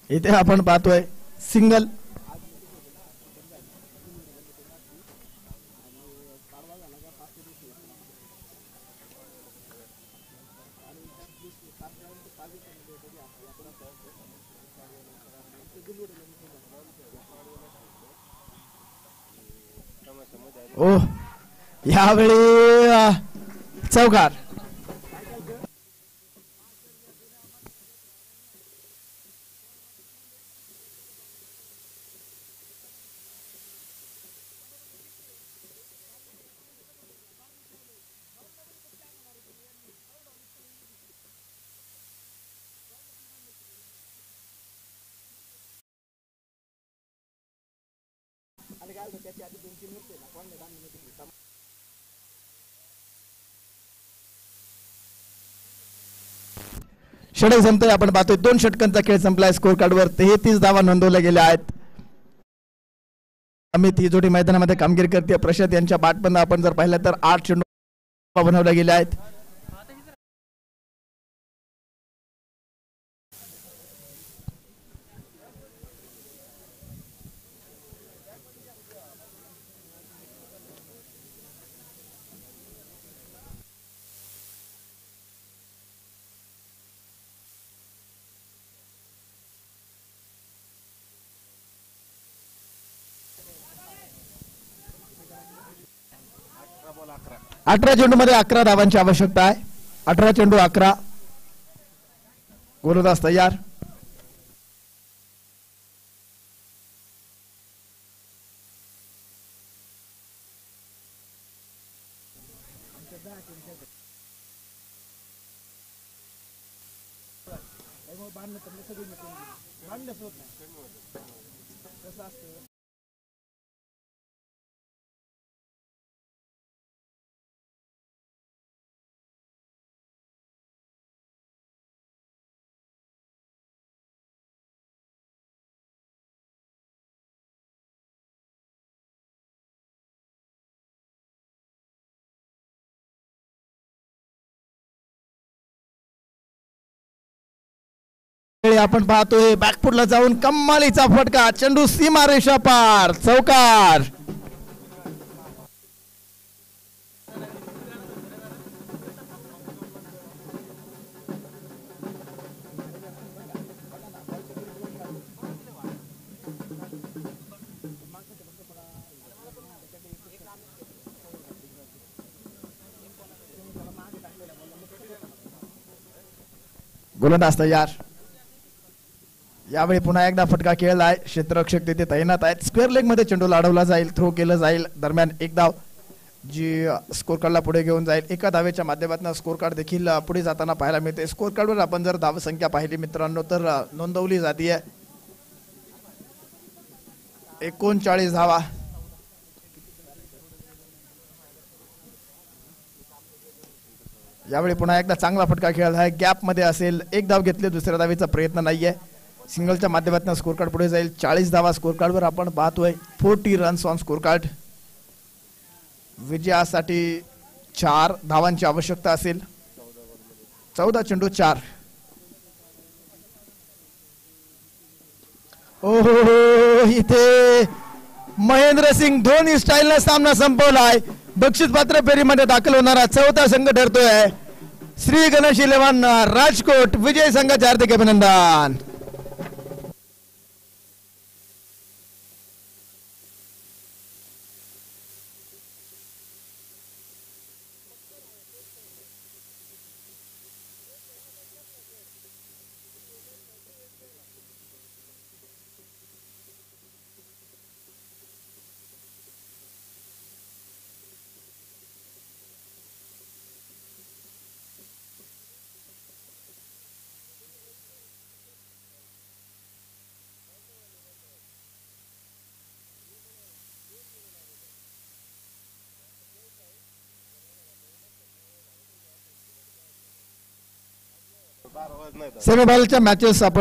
इथे आपण पाहतोय सिंगल. ओ यावेळी चौकार. षटक संपतोय. आपण पाहतोय 2 षटकांचा खेळ संपलाय. स्कोर कार्डवर 33 धावा नोंदवल्या गेल्या आहेत. अमित ही जोडी मैदानामध्ये कामगिरी करते. प्रशांत यांच्या बॅटमधून आपण जर पाहिलं तर 8 चेंडू बनवल्या गेल्या आहेत. अठरा चेंडू मध्ये 11 धावांची आवश्यकता आहे. 18 चेंडू 11. गोलंदाज तयार. आपण पाहतोय बॅकफुटला जाऊन कमालीचा फटका. चेंडू सीमारेषा पार. चौकार. गोलंदाज तयार. यावेळी पुन्हा एकदा फटका खेळलाय. क्षेत्ररक्षक तिथे तैनात आहेत. स्क्वेअर लेग मध्ये चेंडू लढवला जाईल. थ्रो केलं जाईल. दरम्यान एक धाव जी स्कोर कार्डला पुढे घेऊन जाईल. एका धावेच्या माध्यमातून स्कोर कार्ड देखील पुढे जाताना पाहायला मिळते. स्कोर कार्डवर आपण जर धावसंख्या पाहिली मित्रांनो तर नोंदवली जाते 39 धावा. यावेळी पुन्हा एकदा चांगला फटका खेळला आहे. गॅप मध्ये असेल. एक धाव घेतली. दुसऱ्या धावेचा प्रयत्न नाहीये. सिंगलच्या माध्यमातून स्कोर कार्ड पुढे जाईल. 40 धावा स्कोर कार्डवर आपण पाहतोय. 40 रन्स ऑन स्कोर कार्ड. विजयासाठी 4 धावांची आवश्यकता असेल. 14 चेंडू 4. ओहो इथे महेंद्रसिंग धोनी स्टाईलने सामना संपवलाय. बक्षीस पात्र फेरीमध्ये दाखल होणारा 4था संघ ठरतोय श्री गणेश 11 राजकोट. विजय संघाचे हार्दिक अभिनंदन. सेमीफायनलच्या मॅचेस आपण